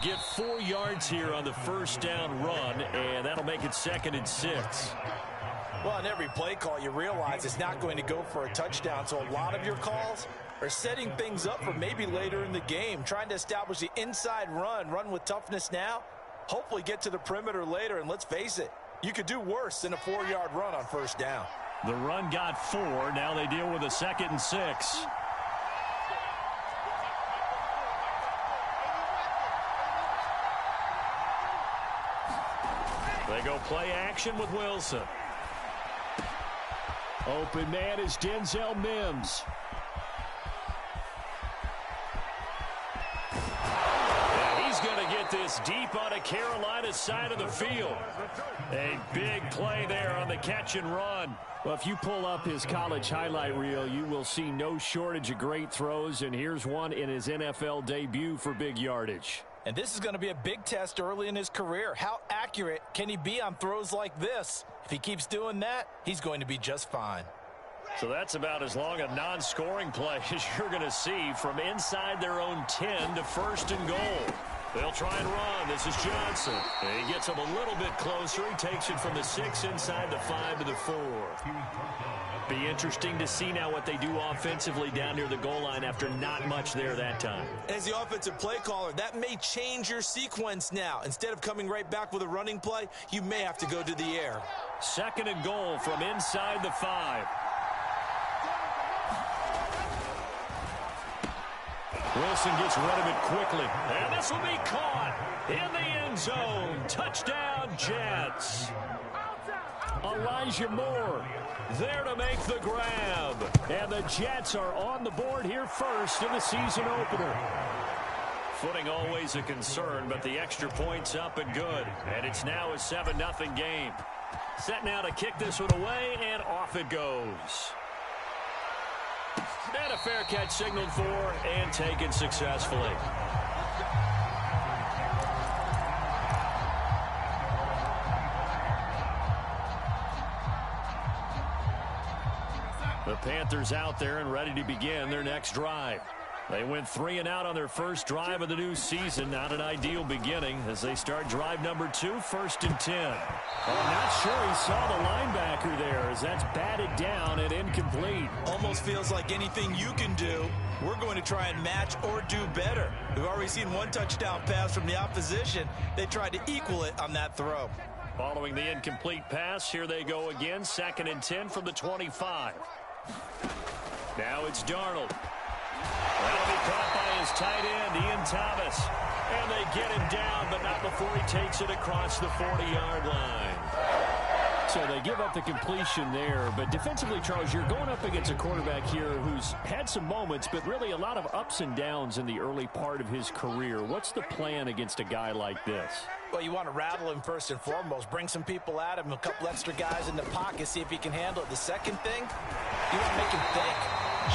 Get 4 yards here on the first down run, and that'll make it 2nd and 6. Well, on every play call, you realize it's not going to go for a touchdown, so a lot of your calls are setting things up for maybe later in the game, trying to establish the inside run with toughness now, hopefully get to the perimeter later, and let's face it, you could do worse than a 4-yard run on first down. The run got 4. Now they deal with a 2nd and 6. They go play action with Wilson. Open man is Denzel Mims. And he's going to get this deep on a Carolina side of the field. A big play there on the catch and run. Well, if you pull up his college highlight reel, you will see no shortage of great throws, and here's one in his NFL debut for big yardage. And this is going to be a big test early in his career. How accurate can he be on throws like this? If he keeps doing that, he's going to be just fine. So that's about as long a non-scoring play as you're going to see from inside their own 10 to 1st and goal. They'll try and run. This is Johnson. And he gets him a little bit closer. He takes it from the 6 inside the 5 to the 4. Be interesting to see now what they do offensively down near the goal line after not much there that time. As the offensive play caller, that may change your sequence now. Instead of coming right back with a running play, you may have to go to the air. 2nd and goal from inside the 5. Wilson gets rid of it quickly. And this will be caught in the end zone. Touchdown, Jets. Elijah Moore there to make the grab. And the Jets are on the board here first in the season opener. Footing always a concern, but the extra point's up and good. And it's now a 7-0 game. Set now to kick this one away, and off it goes. And a fair catch signaled for and taken successfully. The Panthers out there and ready to begin their next drive. They went 3 and out on their first drive of the new season. Not an ideal beginning as they start drive number 2, 1st and 10. I'm not sure he saw the linebacker there as that's batted down and incomplete. Almost feels like anything you can do, we're going to try and match or do better. We've already seen one touchdown pass from the opposition. They tried to equal it on that throw. Following the incomplete pass, here they go again. 2nd and 10 from the 25. Now it's Darnold. That'll be caught by his tight end, Ian Thomas. And they get him down, but not before he takes it across the 40-yard line. So they give up the completion there. But defensively, Charles, you're going up against a quarterback here who's had some moments, but really a lot of ups and downs in the early part of his career. What's the plan against a guy like this? Well, you want to rattle him first and foremost. Bring some people at him, a couple extra guys in the pocket, see if he can handle it. The second thing, you want to make him think.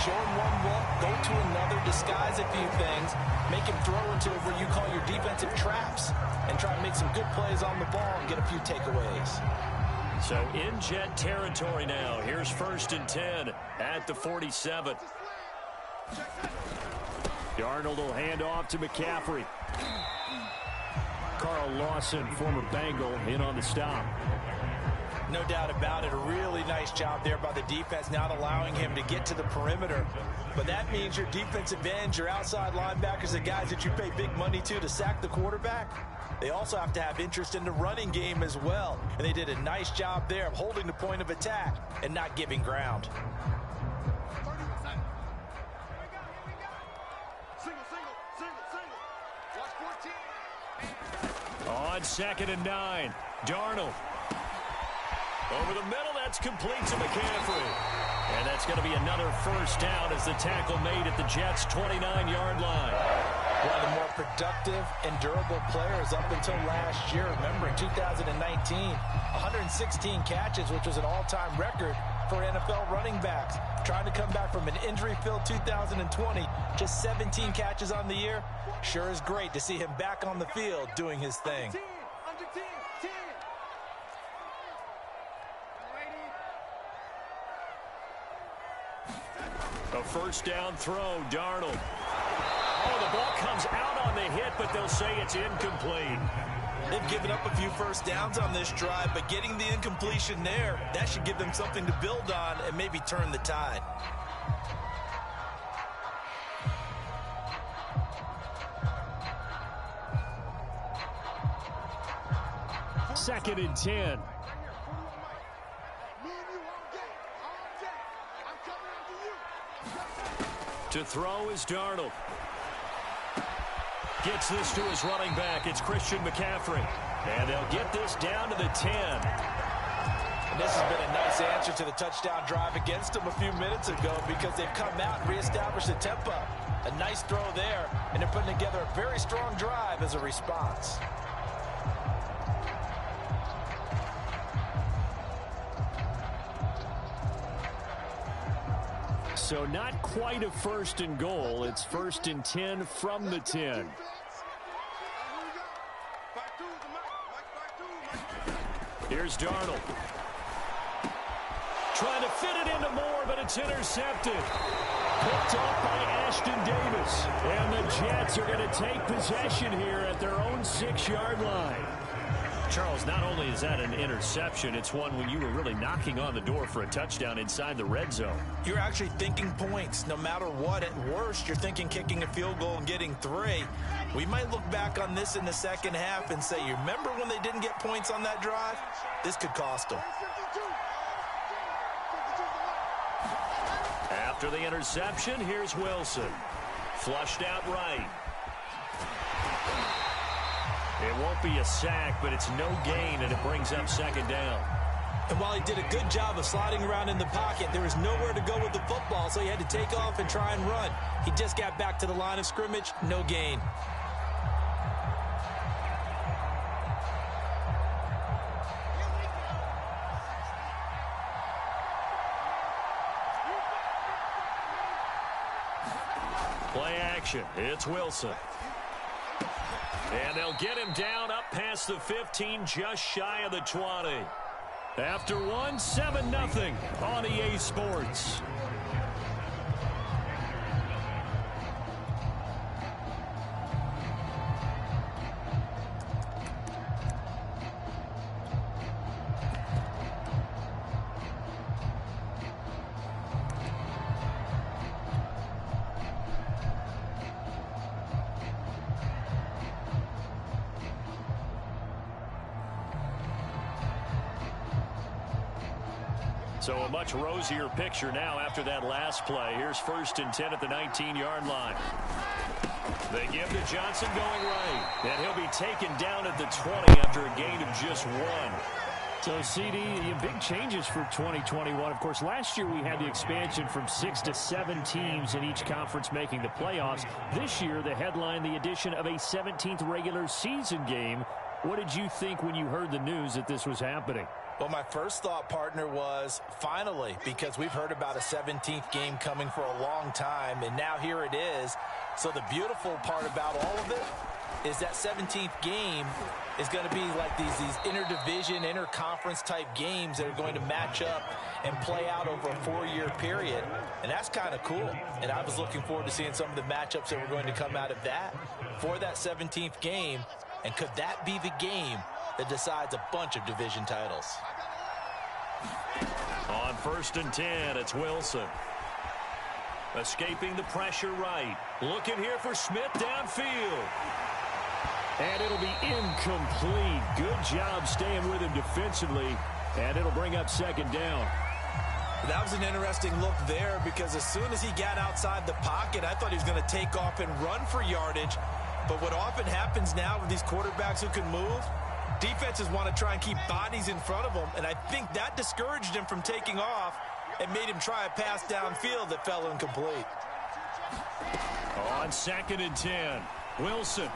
Show him one look, go to another, disguise a few things, make him throw into where you call your defensive traps, and try to make some good plays on the ball and get a few takeaways. So in Jet territory now. Here's 1st and 10 at the 47. Darnold will hand off to McCaffrey. Carl Lawson, former Bengal, in on the stop. No doubt about it. A really nice job there by the defense, not allowing him to get to the perimeter. But that means your defensive ends, your outside linebackers, the guys that you pay big money to sack the quarterback, they also have to have interest in the running game as well. And they did a nice job there of holding the point of attack and not giving ground. On 2nd and 9, Darnold. Over the middle, that's complete to McCaffrey. And that's going to be another first down as the tackle made at the Jets' 29-yard line. One of the more productive and durable players up until last year. Remember, in 2019, 116 catches, which was an all-time record for NFL running backs. Trying to come back from an injury-filled 2020, just 17 catches on the year. Sure is great to see him back on the field doing his thing. A first down throw, Darnold. Oh, the ball comes out on the hit, but they'll say it's incomplete. They've given up a few first downs on this drive, but getting the incompletion there, that should give them something to build on and maybe turn the tide. Second and 10. To throw is Darnold. Gets this to his running back. It's Christian McCaffrey. And they'll get this down to the 10. And this has been a nice answer to the touchdown drive against them a few minutes ago because they've come out and reestablished the tempo. A nice throw there, and they're putting together a very strong drive as a response. So not quite a first and goal. It's first and 10 from the 10. Here's Darnold. Trying to fit it into Moore, but it's intercepted. Picked off by Ashton Davis. And the Jets are going to take possession here at their own 6-yard line. Charles, not only is that an interception, it's one when you were really knocking on the door for a touchdown inside the red zone. You're actually thinking points. No matter what, at worst, you're thinking kicking a field goal and getting 3. We might look back on this in the second half and say, you remember when they didn't get points on that drive? This could cost them. After the interception, here's Wilson. Flushed out right. It won't be a sack, but it's no gain, and it brings up second down. And while he did a good job of sliding around in the pocket, there was nowhere to go with the football, so he had to take off and try and run. He just got back to the line of scrimmage, no gain. Play action. It's Wilson. And they'll get him down up past the 15, just shy of the 20. After one, 7-0 on EA Sports. So a much rosier picture now after that last play. Here's first and 10 at the 19-yard line. They give to Johnson going right. And he'll be taken down at the 20 after a gain of just 1. So, CD, big changes for 2021. Of course, last year we had the expansion from 6 to 7 teams in each conference making the playoffs. This year, the headline, the addition of a 17th regular season game. What did you think when you heard the news that this was happening? Well, my first thought, partner, was finally, because we've heard about a 17th game coming for a long time, and now here it is. So the beautiful part about all of it is that 17th game is going to be like these interdivision, interconference type games that are going to match up and play out over a 4-year period. And that's kind of cool. And I was looking forward to seeing some of the matchups that were going to come out of that for that 17th game. And could that be the game that decides a bunch of division titles? On first and 10, it's Wilson. Escaping the pressure right. Looking here for Smith downfield. And it'll be incomplete. Good job staying with him defensively. And it'll bring up second down. That was an interesting look there because as soon as he got outside the pocket, I thought he was going to take off and run for yardage. But what often happens now with these quarterbacks who can move, defenses want to try and keep bodies in front of them, and I think that discouraged him from taking off and made him try a pass downfield that fell incomplete. On second and 10, Wilson.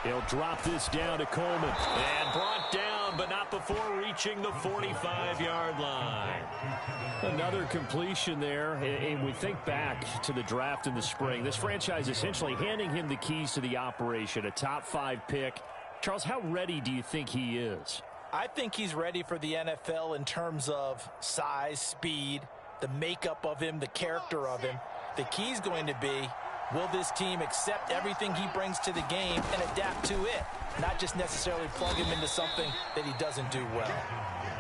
He'll drop this down to Coleman. And brought down, but not before reaching the 45-yard line. Another completion there, and we think back to the draft in the spring. This franchise essentially handing him the keys to the operation, a top 5 pick. Charles, how ready do you think he is? I think he's ready for the NFL in terms of size, speed, the makeup of him, the character of him. The key's going to be Will this team accept everything he brings to the game and adapt to it, not just necessarily plug him into something that he doesn't do well?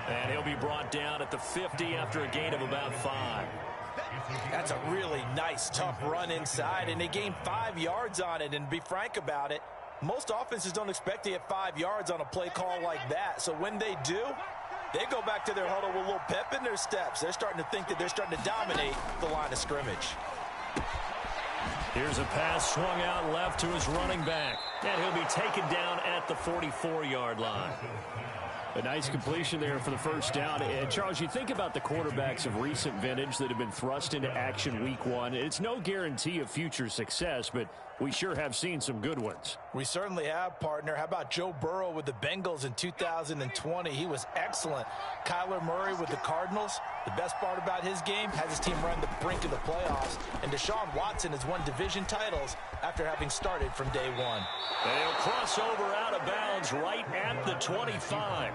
And he'll be brought down at the 50 after a gain of about 5. That's a really nice, tough run inside, and they gained 5 yards on it. And to be frank about it, most offenses don't expect to get 5 yards on a play call like that. So when they do, they go back to their huddle with a little pep in their steps. They're starting to think that they're starting to dominate the line of scrimmage. Here's a pass swung out left to his running back. And he'll be taken down at the 44-yard line. A nice completion there for the first down. And Charles, you think about the quarterbacks of recent vintage that have been thrust into action week 1. It's no guarantee of future success, but we sure have seen some good ones. We certainly have, partner. How about Joe Burrow with the Bengals in 2020? He was excellent. Kyler Murray with the Cardinals. The best part about his game has his team run the brink of the playoffs. And Deshaun Watson has won division titles after having started from day 1. They'll cross over out of bounds right at the 25.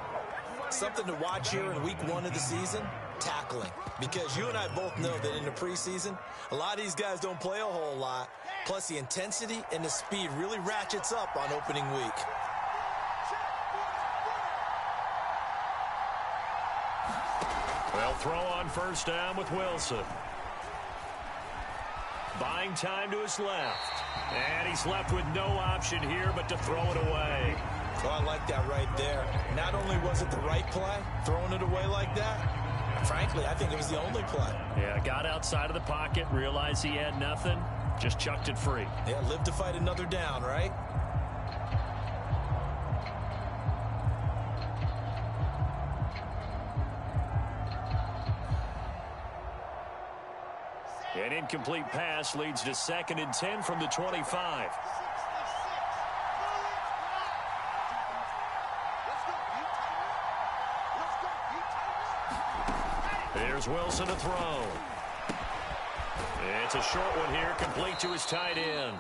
Something to watch here in week 1 of the season, tackling. Because you and I both know that in the preseason, a lot of these guys don't play a whole lot. Plus, the intensity and the speed really ratchets up on opening week. They'll throw on first down with Wilson. Buying time to his left. And he's left with no option here but to throw it away. Oh, I like that right there. Not only was it the right play, throwing it away like that, frankly, I think it was the only play. Yeah, got outside of the pocket, realized he had nothing, just chucked it free. Yeah, live to fight another down, right? An incomplete pass leads to 2nd and 10 from the 25. Here's Wilson to throw. It's a short one here, complete to his tight end.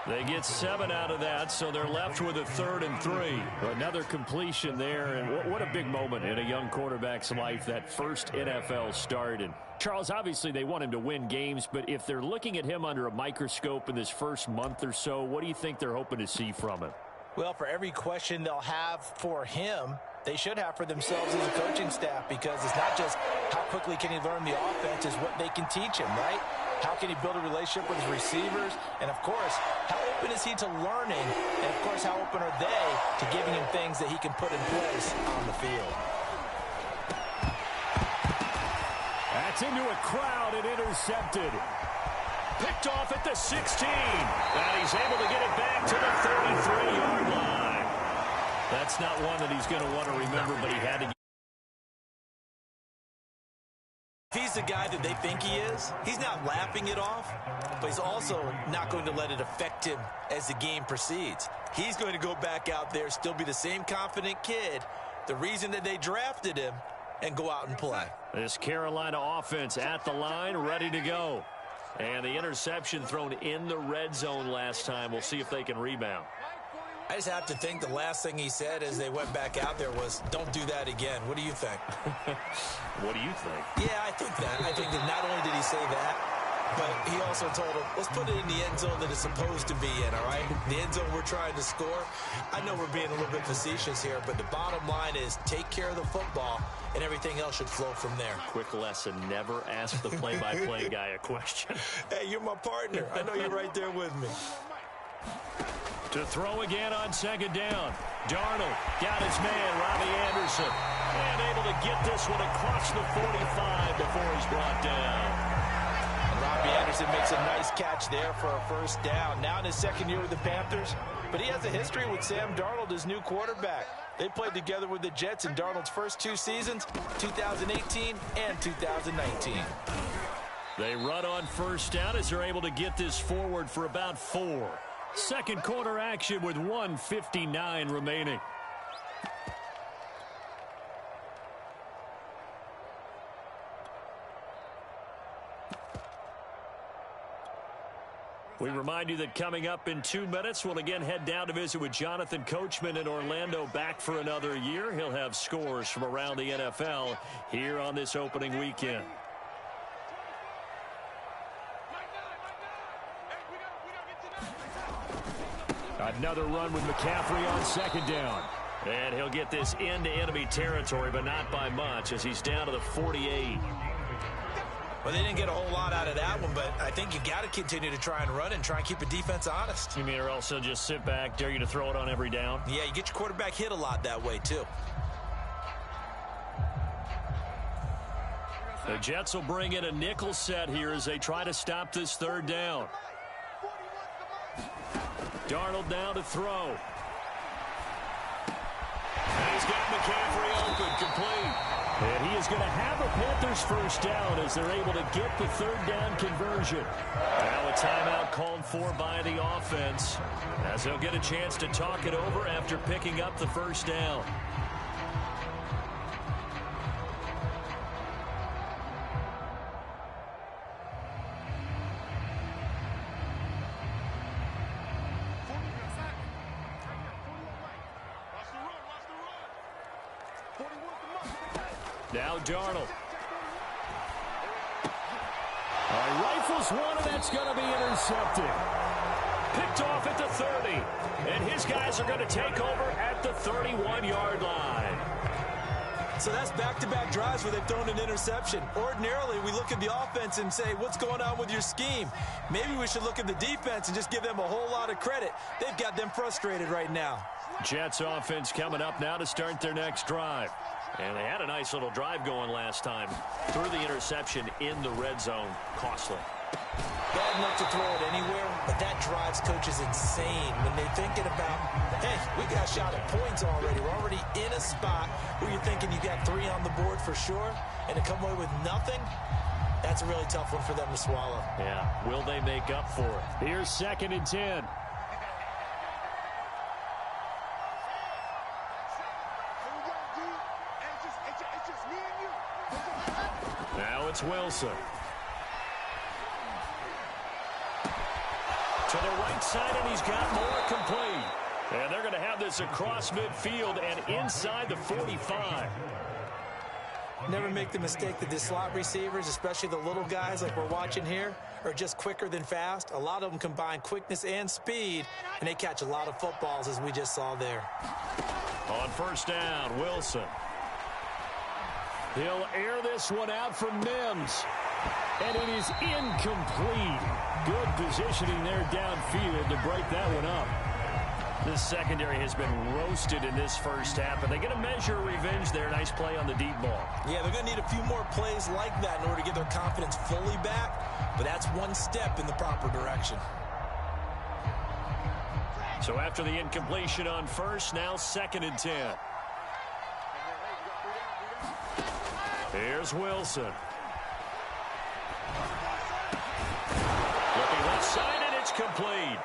They get 7 out of that, so they're left with a 3rd and 3. Another completion there, and what a big moment in a young quarterback's life, that first NFL start. And Charles, obviously they want him to win games, but if they're looking at him under a microscope in this first month or so, what do you think they're hoping to see from him? Well, for every question they'll have for him, they should have for themselves as a coaching staff, because it's not just how quickly can he learn the offense, it's what they can teach him, right? How can he build a relationship with his receivers? And, of course, how open is he to learning? And, of course, how open are they to giving him things that he can put in place on the field? That's into a crowd and intercepted. Picked off at the 16. And he's able to get it back to the 33-yard line. That's not one that he's going to want to remember, but he had to get. If he's the guy that they think he is, he's not laughing it off, but he's also not going to let it affect him as the game proceeds. He's going to go back out there, still be the same confident kid, the reason that they drafted him, and go out and play. This Carolina offense at the line, ready to go. And the interception thrown in the red zone last time. We'll see if they can rebound. I just have to think the last thing he said as they went back out there was, don't do that again. What do you think? What do you think? Yeah, I think that. I think that not only did he say that, but he also told him, let's put it in the end zone that it's supposed to be in, all right? The end zone we're trying to score. I know we're being a little bit facetious here, but the bottom line is take care of the football, and everything else should flow from there. Quick lesson, never ask the play-by-play guy a question. Hey, you're my partner. I know you're right there with me. To throw again on 2nd down. Darnold got his man, Robbie Anderson. And able to get this one across the 45 before he's brought down. And Robbie Anderson makes a nice catch there for a first down. Now in his 2nd year with the Panthers. But he has a history with Sam Darnold, his new quarterback. They played together with the Jets in Darnold's first 2 seasons, 2018 and 2019. They run on first down as they're able to get this forward for about 4. Second quarter action with 1:59 remaining. We remind you that coming up in 2 minutes, we'll again head down to visit with Jonathan Coachman in Orlando, back for another year. He'll have scores from around the NFL here on this opening weekend. Another run with McCaffrey on second down. And he'll get this into enemy territory, but not by much as he's down to the 48. Well, they didn't get a whole lot out of that one, but I think you got to continue to try and run and try and keep the defense honest. You mean, or else they'll just sit back, dare you to throw it on every down? Yeah, you get your quarterback hit a lot that way, too. The Jets will bring in a nickel set here as they try to stop this third down. Darnold now to throw. And he's got McCaffrey open, complete. And he is going to have a Panthers first down as they're able to get the third down conversion. Now a timeout called for by the offense as they'll get a chance to talk it over after picking up the first down. Now Darnold. Rifles one, and that's going to be intercepted. Picked off at the 30. And his guys are going to take over at the 31-yard line. So that's back-to-back drives where they've thrown an interception. Ordinarily, we look at the offense and say, what's going on with your scheme? Maybe we should look at the defense and just give them a whole lot of credit. They've got them frustrated right now. Jets offense coming up now to start their next drive. And they had a nice little drive going last time. Threw the interception in the red zone. Costly. Bad enough to throw it anywhere, but that drives coaches insane when they're thinking about, hey, we got a shot at points already. We're already in a spot where you're thinking you got 3 on the board for sure, and to come away with nothing, that's a really tough one for them to swallow. Yeah, will they make up for it? Here's 2nd and 10. Now it's Wilson. To the right side, and he's got more complete. And they're going to have this across midfield and inside the 45. Never make the mistake that the slot receivers, especially the little guys like we're watching here, are just quicker than fast. A lot of them combine quickness and speed, and they catch a lot of footballs, as we just saw there. On first down, Wilson. He'll air this one out for Mims. And it is incomplete. Good positioning there downfield to break that one up. This secondary has been roasted in this first half, but they get a measure of revenge there. Nice play on the deep ball. Yeah, they're going to need a few more plays like that in order to get their confidence fully back, but that's one step in the proper direction. So after the incompletion on first, now 2nd and 10. Here's Wilson. Looking left side, and it's complete.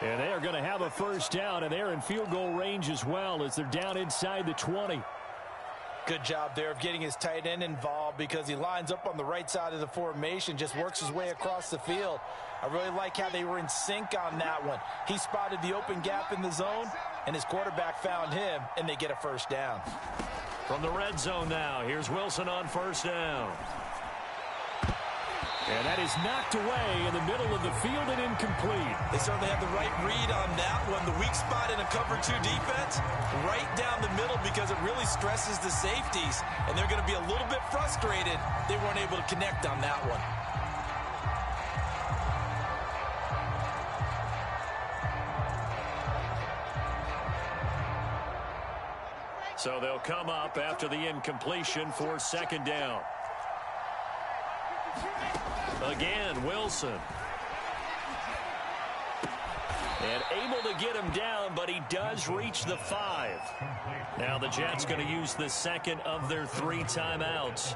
And they are going to have a first down, and they're in field goal range as well as they're down inside the 20. Good job there of getting his tight end involved because he lines up on the right side of the formation, just works his way across the field. I really like how they were in sync on that one. He spotted the open gap in the zone, and his quarterback found him, and they get a first down. From the red zone now, here's Wilson on first down. And that is knocked away in the middle of the field and incomplete. They certainly have the right read on that one. The weak spot in a cover 2 defense, right down the middle because it really stresses the safeties. And they're going to be a little bit frustrated they weren't able to connect on that one. So they'll come up after the incompletion for 2nd down. Again, Wilson. And able to get him down, but he does reach the 5. Now the Jets going to use the second of their 3 timeouts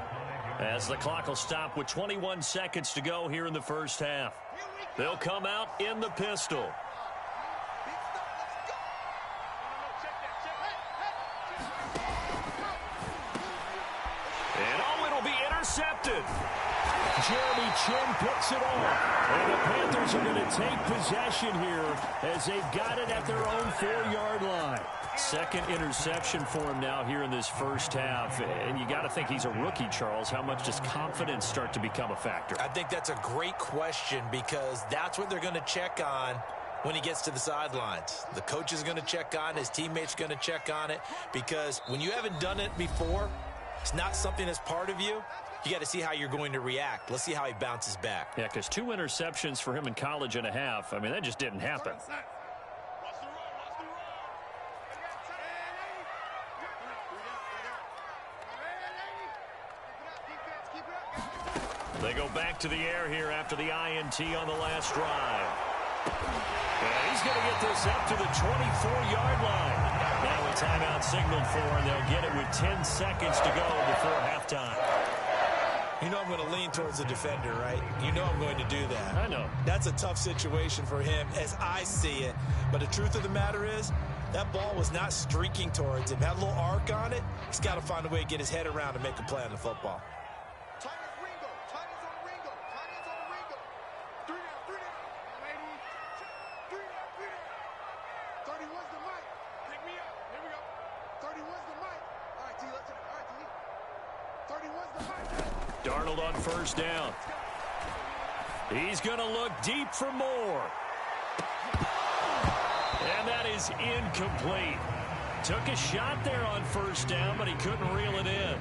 as the clock will stop with 21 seconds to go here in the first half. They'll come out in the pistol. And oh, it'll be intercepted. Jeremy Chinn picks it off. And the Panthers are going to take possession here as they've got it at their own 4-yard line. Second interception for him now here in this first half. And you got to think he's a rookie, Charles. How much does confidence start to become a factor? I think that's a great question because that's what they're going to check on when he gets to the sidelines. The coach is going to check on it. His teammates going to check on it, because when you haven't done it before, it's not something that's part of you. You got to see how you're going to react. Let's see how he bounces back. Yeah, because 2 interceptions for him in college and a half. I mean, that just didn't happen. They go back to the air here after the INT on the last drive. And he's going to get this up to the 24-yard line. Now a timeout signaled for, and they'll get it with 10 seconds to go before halftime. You know I'm going to lean towards the defender, right? You know I'm going to do that. I know. That's a tough situation for him as I see it. But the truth of the matter is, that ball was not streaking towards him. Had a little arc on it. He's got to find a way to get his head around and make a play on the football. Darnold on first down. He's going to look deep for more. And that is incomplete. Took a shot there on first down, but he couldn't reel it in.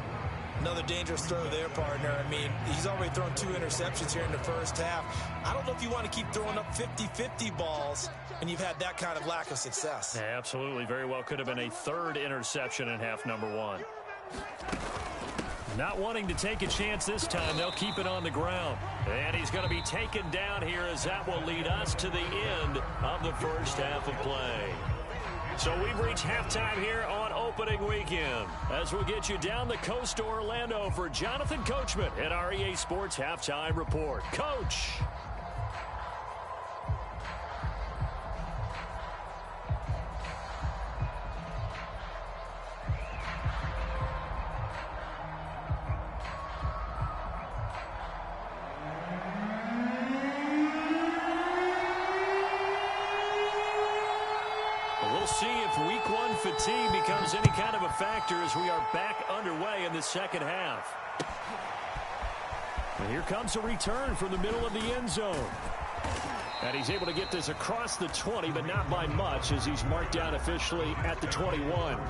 Another dangerous throw there, partner. I mean, he's already thrown 2 interceptions here in the first half. I don't know if you want to keep throwing up 50-50 balls when you've had that kind of lack of success. Yeah, absolutely. Very well could have been a 3rd interception in half number 1. Not wanting to take a chance this time, they'll keep it on the ground. And he's going to be taken down here, as that will lead us to the end of the first half of play. So we've reached halftime here on opening weekend, as we'll get you down the coast to Orlando for Jonathan Coachman at our EA Sports Halftime Report. Coach! See if week 1 fatigue becomes any kind of a factor as we are back underway in the second half. And here comes a return from the middle of the end zone. And he's able to get this across the 20, but not by much, as he's marked down officially at the 21.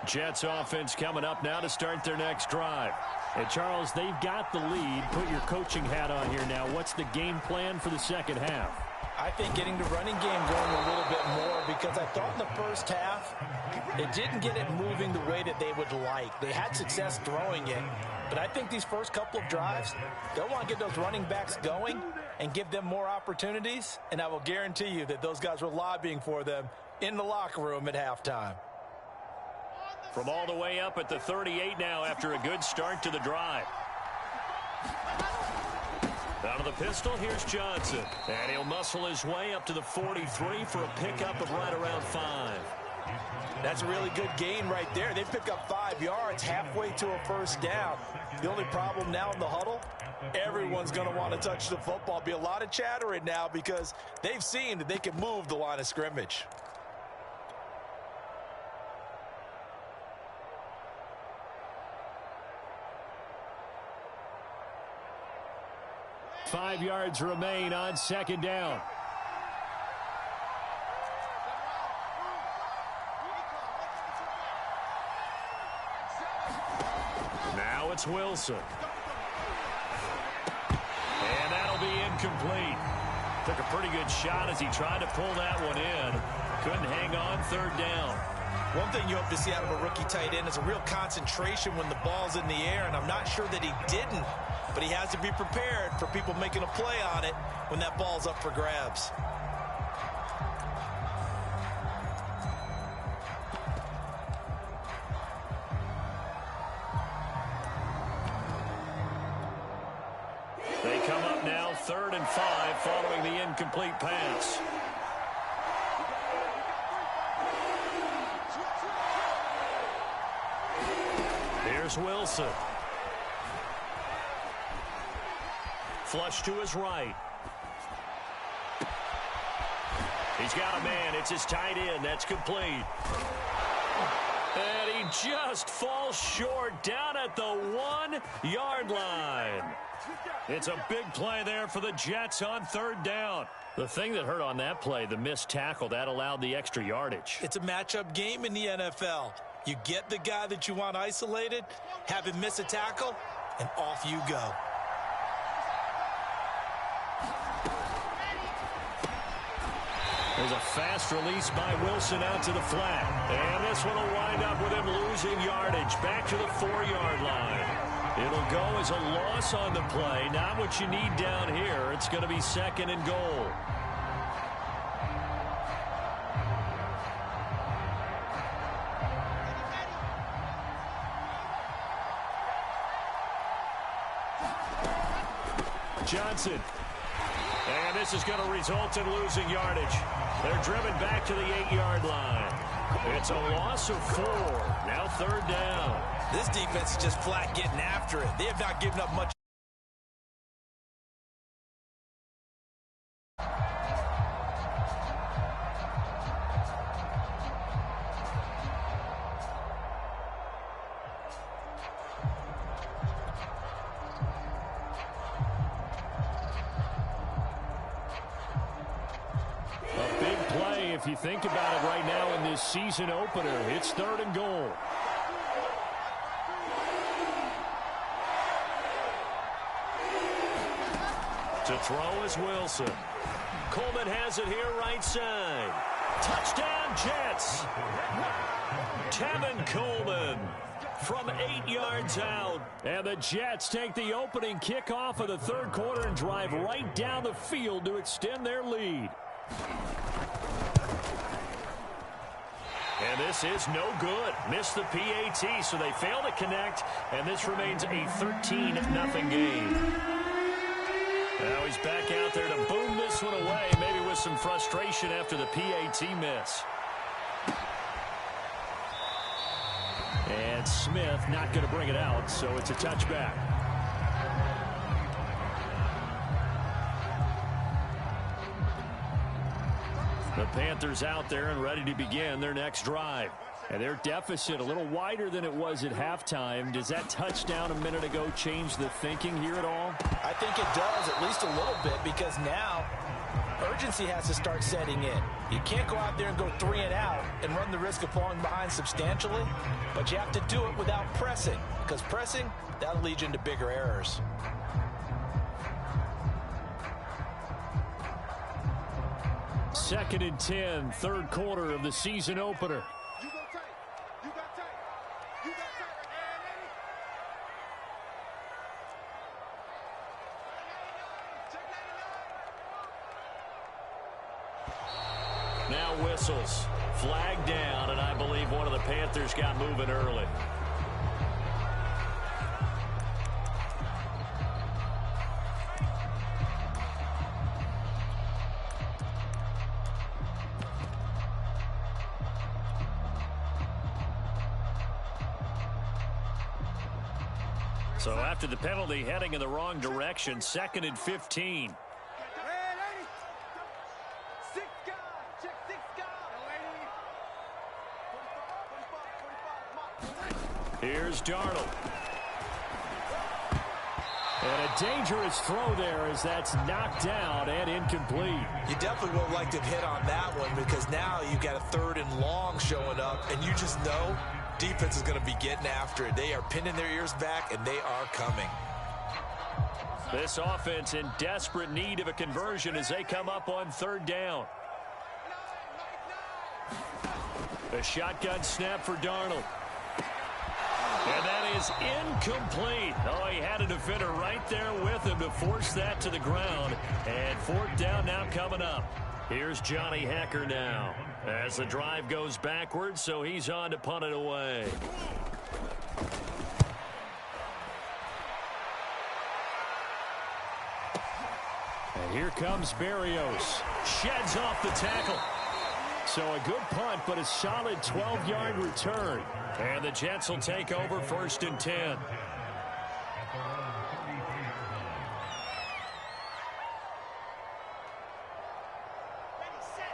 Jets offense coming up now to start their next drive. And Charles, they've got the lead. Put your coaching hat on here now. What's the game plan for the second half? I think getting the running game going a little bit more, because I thought in the first half it didn't get it moving the way that they would like. They had success throwing it, but I think these first couple of drives, they'll want to get those running backs going and give them more opportunities, and I will guarantee you that those guys were lobbying for them in the locker room at halftime. From all the way up at the 38 now after a good start to the drive. Out of the pistol, here's Johnson. And he'll muscle his way up to the 43 for a pickup of right around 5. That's a really good gain right there. They pick up 5 yards halfway to a first down. The only problem now in the huddle, everyone's going to want to touch the football. Be a lot of chattering now because they've seen that they can move the line of scrimmage. Five yards remain on second down. Now it's Wilson. And that'll be incomplete. Took a pretty good shot as he tried to pull that one in. Couldn't hang on third down. One thing you hope to see out of a rookie tight end is a real concentration when the ball's in the air, and I'm not sure that he didn't. But he has to be prepared for people making a play on it when that ball's up for grabs. They come up now 3rd and 5 following the incomplete pass. Here's Wilson. Flush to his right. He's got a man. It's his tight end. That's complete. And he just falls short down at the 1-yard line. It's a big play there for the Jets on third down. The thing that hurt on that play, the missed tackle, that allowed the extra yardage. It's a matchup game in the NFL. You get the guy that you want isolated, have him miss a tackle, and off you go. There's a fast release by Wilson out to the flat. And this one will wind up with him losing yardage back to the 4-yard line. It'll go as a loss on the play. Not what you need down here. It's going to be second and goal. Johnson. And this is going to result in losing yardage. They're driven back to the 8-yard line. It's a loss of 4. Now third down. This defense is just flat getting after it. They have not given up much. If you think about it right now in this season opener, it's third and goal. To throw is Wilson. Coleman has it here right side. Touchdown Jets. Tevin Coleman from 8 yards out. And the Jets take the opening kickoff of the third quarter and drive right down the field to extend their lead. And this is no good. Missed the PAT, so they fail to connect, and this remains a 13-0 game. Now he's back out there to boom this one away, maybe with some frustration after the PAT miss. And Smith not going to bring it out, so it's a touchback. The Panthers out there and ready to begin their next drive. And their deficit a little wider than it was at halftime. Does that touchdown a minute ago change the thinking here at all? I think it does, at least a little bit, because now urgency has to start setting in. You can't go out there and go 3 and out and run the risk of falling behind substantially, but you have to do it without pressing, because pressing, that'll lead you into bigger errors. Second and 10, third quarter of the season opener. Now whistles. Flag down, and I believe one of the Panthers got moving early. So after the penalty, heading in the wrong direction, second and 15. Here's Darnold. And a dangerous throw there as that's knocked down and incomplete. You definitely would like to hit on that one, because now you've got a third and long showing up, and you just know defense is going to be getting after it. They are pinning their ears back, and they are coming. This offense in desperate need of a conversion as they come up on third down. A shotgun snap for Darnold. And that is incomplete. Oh, he had a defender right there with him to force that to the ground. And fourth down now coming up. Here's Johnny Hekker now as the drive goes backwards, so he's on to punt it away. And here comes Berrios. Sheds off the tackle. So a good punt, but a solid 12-yard return. And the Jets will take over first and 10.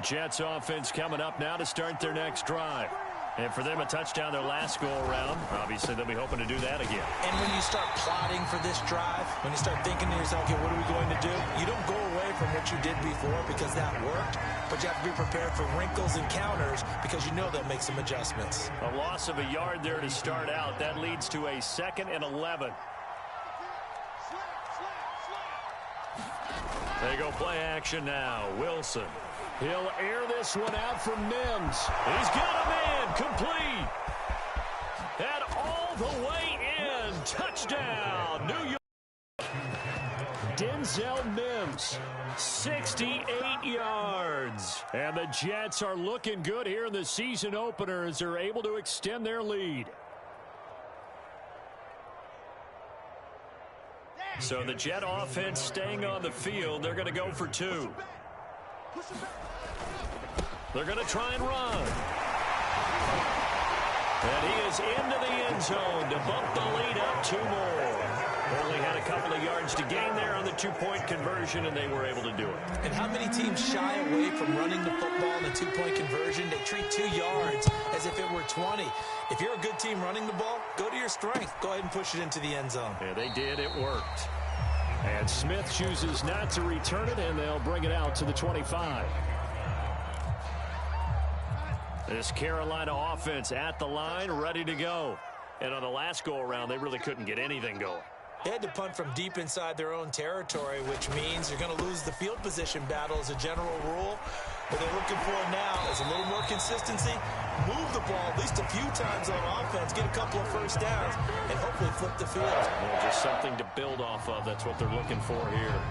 Jets offense coming up now to start their next drive. And for them, a touchdown their last go-around. Obviously, they'll be hoping to do that again. And when you start plotting for this drive, when you start thinking to yourself, okay, what are we going to do? You don't go away from what you did before because that worked, but you have to be prepared for wrinkles and counters because you know they'll make some adjustments. A loss of a yard there to start out. That leads to a 2nd and 11. They go play action now. Wilson. He'll air this one out for Mims. He's got a man complete. And all the way in. Touchdown, New York. Denzel Mims, 68 yards. And the Jets are looking good here in the season opener as they're able to extend their lead. So the Jet offense staying on the field. They're going to go for 2. They're going to try and run. And he is into the end zone to bump the lead up 2 more. Only had a couple of yards to gain there on the 2-point conversion, and they were able to do it. And how many teams shy away from running the football in the 2-point conversion? They treat 2 yards as if it were 20. If you're a good team running the ball, go to your strength. Go ahead and push it into the end zone. Yeah, they did. It worked. And Smith chooses not to return it, and they'll bring it out to the 25. This Carolina offense at the line, ready to go. And on the last go-around, they really couldn't get anything going. They had to punt from deep inside their own territory, which means you're going to lose the field position battle as a general rule. What they're looking for now is a little more consistency, move the ball at least a few times on offense, get a couple of first downs, and hopefully flip the field. Well, just something to build off of. That's what they're looking for here.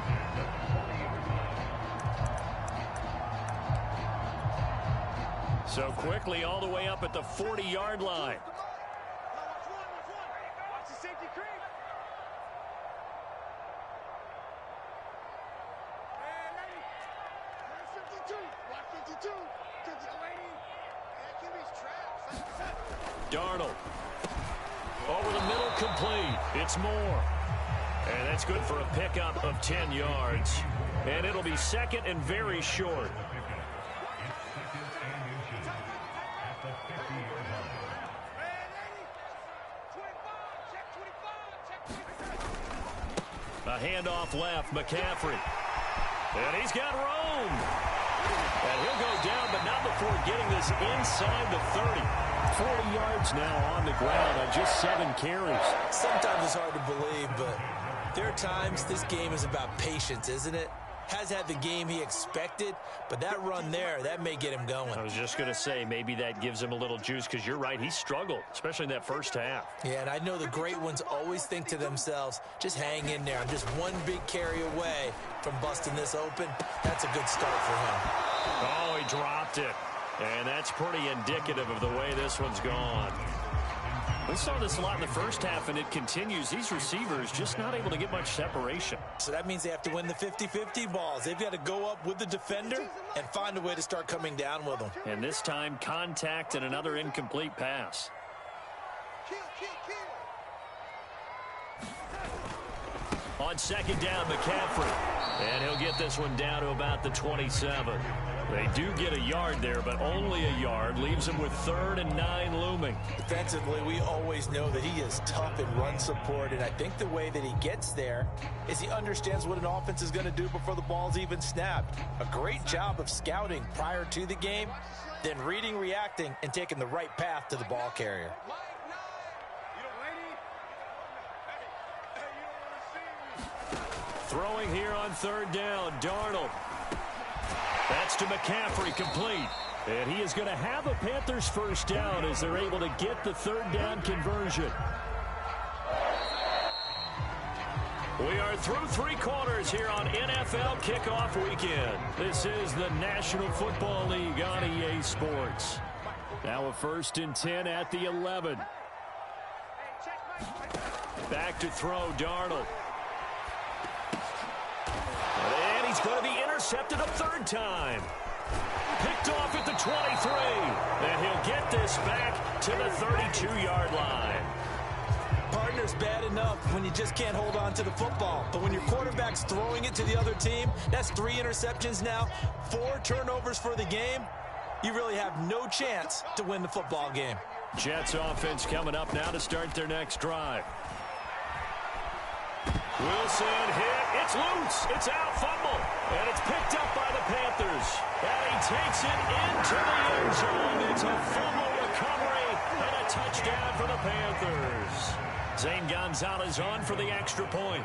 So quickly all the way up at the 40-yard line. Darnold. Over the middle, complete. It's Moore. And that's good for a pickup of 10 yards. And it'll be 2nd and very short. A handoff left, McCaffrey. And he's got room. And he'll go down, but not before getting this inside the 30. 40 yards now on the ground on just 7 carries. Sometimes it's hard to believe, but there are times this game is about patience, isn't it? Has had the game he expected, but that run there, that may get him going. I was just going to say, maybe that gives him a little juice, because you're right, he struggled, especially in that first half. Yeah, and I know the great ones always think to themselves, just hang in there. I'm just one big carry away from busting this open. That's a good start for him. Oh, he dropped it. And that's pretty indicative of the way this one's gone. We saw this a lot in the first half, and it continues. These receivers just not able to get much separation. So that means they have to win the 50-50 balls. They've got to go up with the defender and find a way to start coming down with them. And this time, contact and another incomplete pass. On 2nd down, McCaffrey. And he'll get this one down to about the 27. They do get a yard there, but only a yard. Leaves him with 3rd and 9 looming. Defensively, we always know that he is tough in run support, and I think the way that he gets there is he understands what an offense is going to do before the ball's even snapped. A great job of scouting prior to the game, then reading, reacting, and taking the right path to the ball carrier. Throwing here on 3rd down, Darnold. That's to McCaffrey, complete. And he is going to have a Panthers first down as they're able to get the 3rd down conversion. We are through 3 quarters here on NFL Kickoff Weekend. This is the National Football League on EA Sports. Now a 1st and 10 at the 11. Back to throw, Darnold. And he's going to be intercepted a 3rd time. Picked off at the 23. And he'll get this back to the 32-yard line. Partner's bad enough when you just can't hold on to the football. But when your quarterback's throwing it to the other team, that's 3 interceptions now, 4 turnovers for the game. you really have no chance to win the football game. Jets offense coming up now to start their next drive. Wilson hit. It's loose. It's out. Fumble. And it's picked up by the Panthers. And he takes it into the end zone. It's a fumble recovery and a touchdown for the Panthers. Zane Gonzalez on for the extra point.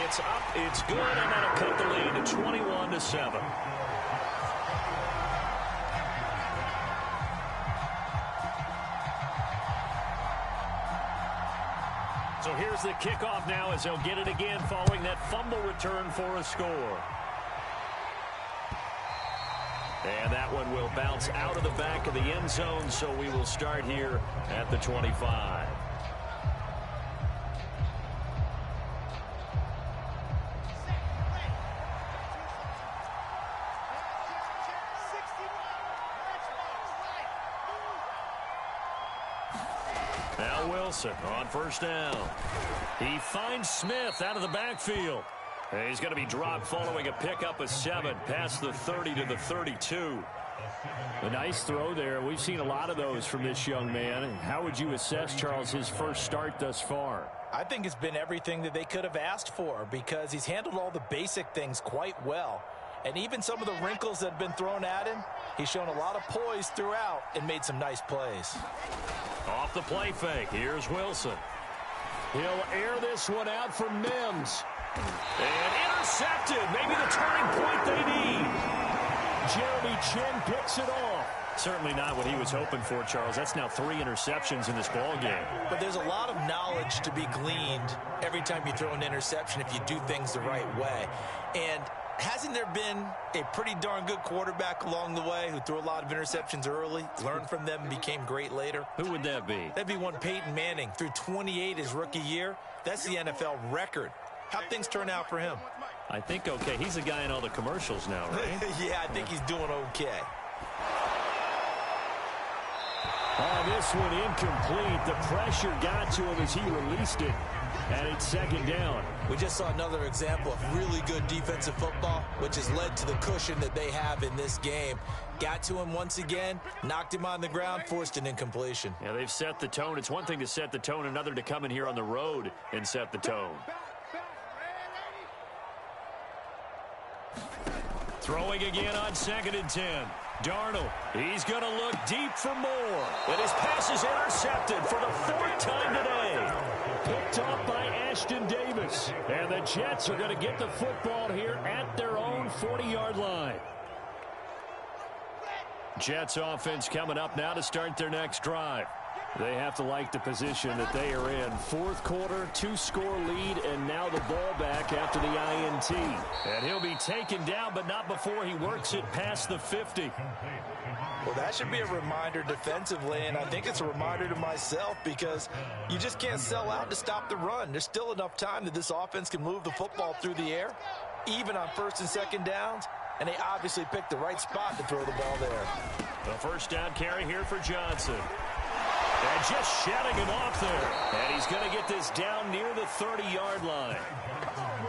It's up. It's good. And that'll cut the lead to 21-7. So here's the kickoff now as they'll get it again following that fumble return for a score. And that one will bounce out of the back of the end zone, so we will start here at the 25. Now Wilson on first down. He finds Smith out of the backfield. And he's going to be dropped following a pickup of 7 past the 30 to the 32. A nice throw there. We've seen a lot of those from this young man. And how would you assess, Charles, his first start thus far? I think it's been everything that they could have asked for because he's handled all the basic things quite well. And even some of the wrinkles that have been thrown at him, he's shown a lot of poise throughout and made some nice plays. Off the play fake, here's Wilson. He'll air this one out for Mims. And intercepted, maybe the turning point they need. Jeremy Chinn picks it off. Certainly not what he was hoping for, Charles. That's now 3 interceptions in this ball game. But there's a lot of knowledge to be gleaned every time you throw an interception if you do things the right way. And hasn't there been a pretty darn good quarterback along the way who threw a lot of interceptions early, learned from them, and became great later? Who would that be? That'd be one Peyton Manning. Threw 28 his rookie year. That's the NFL record. How'd things turn out for him? I think okay. He's the guy in all the commercials now, right? Yeah, I think he's doing okay. Oh, this one incomplete. The pressure got to him as he released it. And it's second down. We just saw another example of really good defensive football, which has led to the cushion that they have in this game. Got to him once again, knocked him on the ground, forced an incompletion. Yeah, they've set the tone. It's one thing to set the tone, another to come in here on the road and set the tone. Throwing again on 2nd and 10. Darnold, he's going to look deep for more. And his pass is intercepted for the 4th time today. Picked off by Ashton Davis. And the Jets are going to get the football here at their own 40-yard line. Jets offense coming up now to start their next drive. They have to like the position that they are in. 4th quarter, 2-score lead, and now the ball back after the INT. And he'll be taken down, but not before he works it past the 50. Well, that should be a reminder defensively, and I think it's a reminder to myself because you just can't sell out to stop the run. There's still enough time that this offense can move the football through the air, even on 1st and 2nd downs, and they obviously picked the right spot to throw the ball there. The first down carry here for Johnson. And just shutting him off there. And he's going to get this down near the 30-yard line.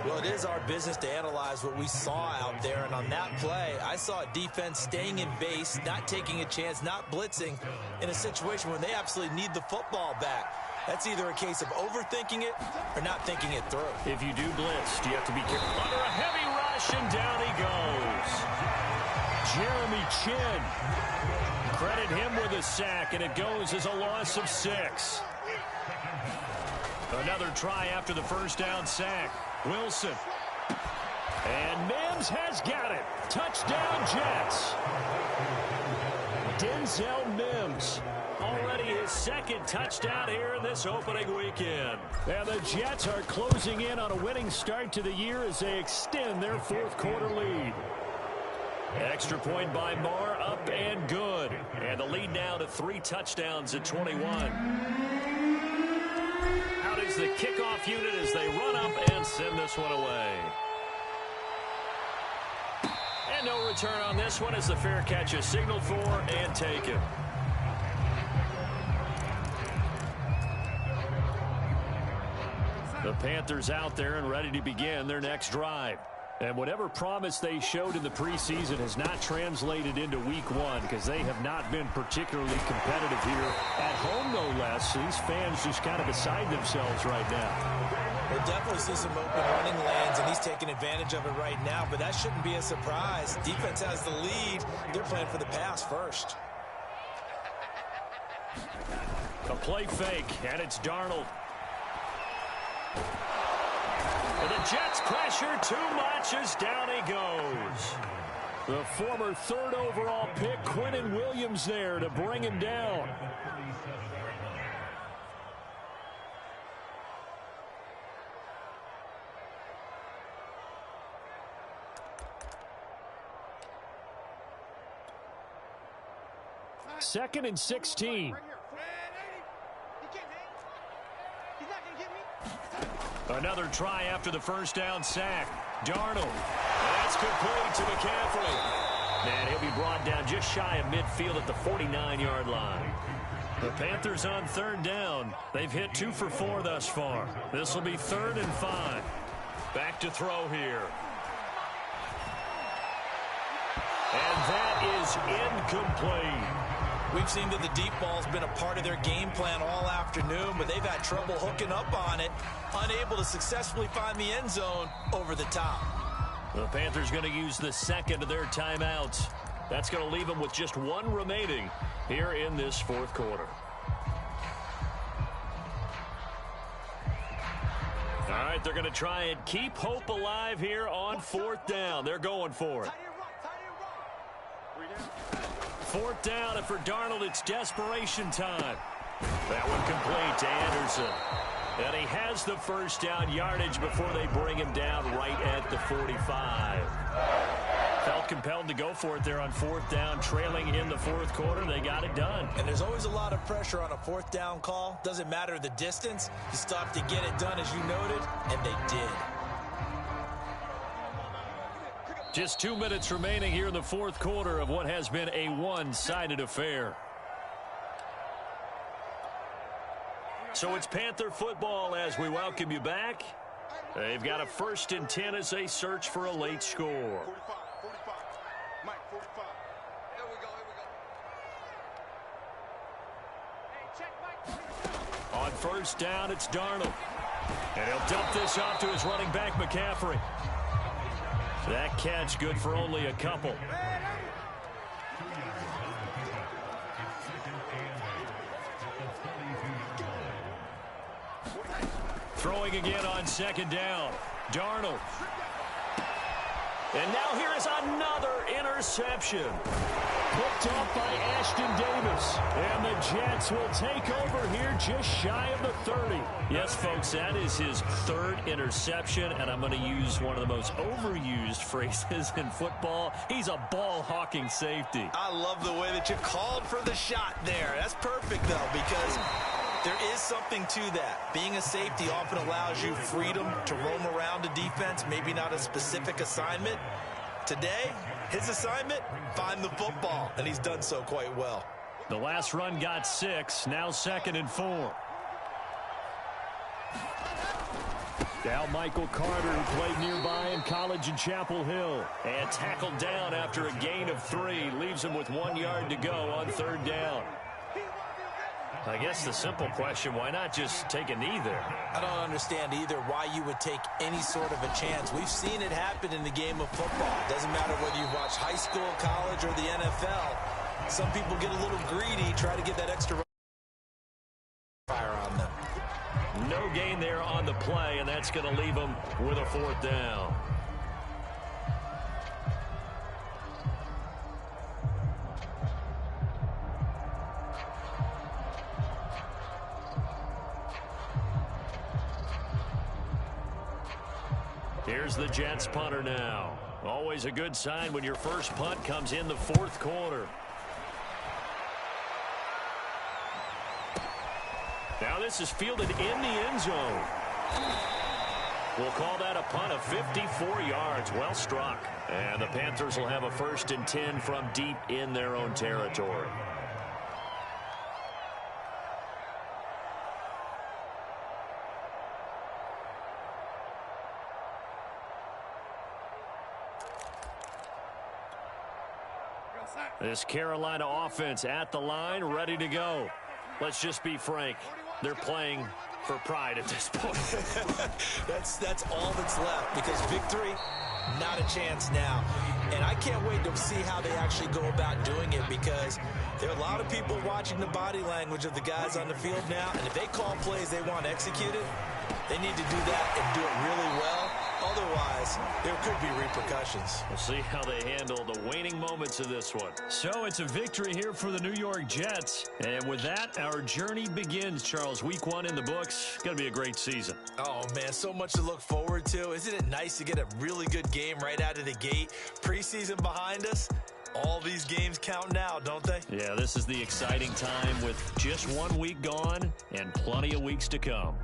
Well, it is our business to analyze what we saw out there. And on that play, I saw a defense staying in base, not taking a chance, not blitzing in a situation where they absolutely need the football back. That's either a case of overthinking it or not thinking it through. If you do blitz, you have to be careful. Under a heavy rush, and down he goes. Jeremy Chinn. Credit him with a sack, and it goes as a loss of 6. Another try after the first down sack. Wilson. And Mims has got it. Touchdown, Jets. Denzel Mims. Already his 2nd touchdown here in this opening weekend. And the Jets are closing in on a winning start to the year as they extend their 4th quarter lead. Extra point by Marr, up and good. And the lead now to 3 touchdowns at 21. Out is the kickoff unit as they run up and send this one away. And no return on this one as the fair catch is signaled for and taken. The Panthers out there and ready to begin their next drive. And whatever promise they showed in the preseason has not translated into week one because they have not been particularly competitive here at home, no less. These fans just kind of beside themselves right now. We'll definitely see some open running lanes, and he's taking advantage of it right now, but that shouldn't be a surprise. Defense has the lead. They're playing for the pass first. A play fake, and it's Darnold. The Jets pressure too much as down he goes. The former third overall pick, Quinnen Williams, there to bring him down. Second and 16. Another try after the first down sack. Darnold. That's complete to McCaffrey. And he'll be brought down just shy of midfield at the 49-yard line. The Panthers on third down. They've hit 2 for 4 thus far. This will be 3rd and 5. Back to throw here. And that is incomplete. We've seen that the deep ball's been a part of their game plan all afternoon, but they've had trouble hooking up on it, unable to successfully find the end zone over the top. The Panthers going to use the second of their timeouts. That's going to leave them with just 1 remaining here in this 4th quarter. All right, they're going to try and keep hope alive here on 4th down. They're going for it. 4th down, and for Darnold, it's desperation time. That one complete to Anderson. And he has the first down yardage before they bring him down right at the 45. Felt compelled to go for it there on 4th down, trailing in the 4th quarter. They got it done. And there's always a lot of pressure on a 4th down call. Doesn't matter the distance. You stop to get it done, as you noted, and they did. Just 2 minutes remaining here in the 4th quarter of what has been a one-sided affair. So it's Panther football as we welcome you back. They've got a 1st and 10 as they search for a late score. 45. Mike, 45. Here we go. On 1st down, it's Darnold. And he'll dump this off to his running back, McCaffrey. That catch good for only a couple. Throwing again on 2nd down. Darnold. And now here is another interception. Picked off by Ashton Davis. And the Jets will take over here just shy of the 30. Yes, folks, that is his 3rd interception, and I'm going to use one of the most overused phrases in football. He's a ball-hawking safety. I love the way that you called for the shot there. That's perfect, though, because there is something to that. Being a safety often allows you freedom to roam around a defense, maybe not a specific assignment. Today, his assignment, find the football, and he's done so quite well. The last run got 6, now 2nd and 4. Now Michael Carter, who played nearby in college in Chapel Hill, and tackled down after a gain of 3, leaves him with 1 yard to go on 3rd down. I guess the simple question, why not just take a knee there? I don't understand either why you would take any sort of a chance. We've seen it happen in the game of football. It doesn't matter whether you've watched high school, college, or the NFL. Some people get a little greedy, try to get that extra fire on them. No gain there on the play, and that's going to leave them with a 4th down. Here's the Jets punter now. Always a good sign when your first punt comes in the 4th quarter. Now this is fielded in the end zone. We'll call that a punt of 54 yards. Well struck. And the Panthers will have a 1st and 10 from deep in their own territory. This Carolina offense at the line, ready to go. Let's just be frank. They're playing for pride at this point. That's all that's left, because victory, not a chance now. And I can't wait to see how they actually go about doing it, because there are a lot of people watching the body language of the guys on the field now, and if they call plays they want executed, they need to do that and do it really well. Otherwise, there could be repercussions. We'll see how they handle the waning moments of this one. So it's a victory here for the New York Jets. And with that, our journey begins, Charles. Week 1 in the books. Going to be a great season. Oh, man, so much to look forward to. Isn't it nice to get a really good game right out of the gate? Preseason behind us. All these games count now, don't they? Yeah, this is the exciting time with just 1 week gone and plenty of weeks to come.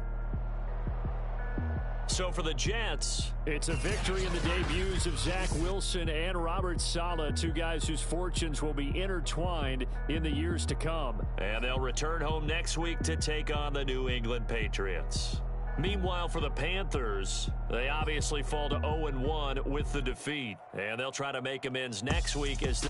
So for the Jets, it's a victory in the debuts of Zach Wilson and Robert Saleh, two guys whose fortunes will be intertwined in the years to come. And they'll return home next week to take on the New England Patriots. Meanwhile, for the Panthers, they obviously fall to 0-1 with the defeat. And they'll try to make amends next week as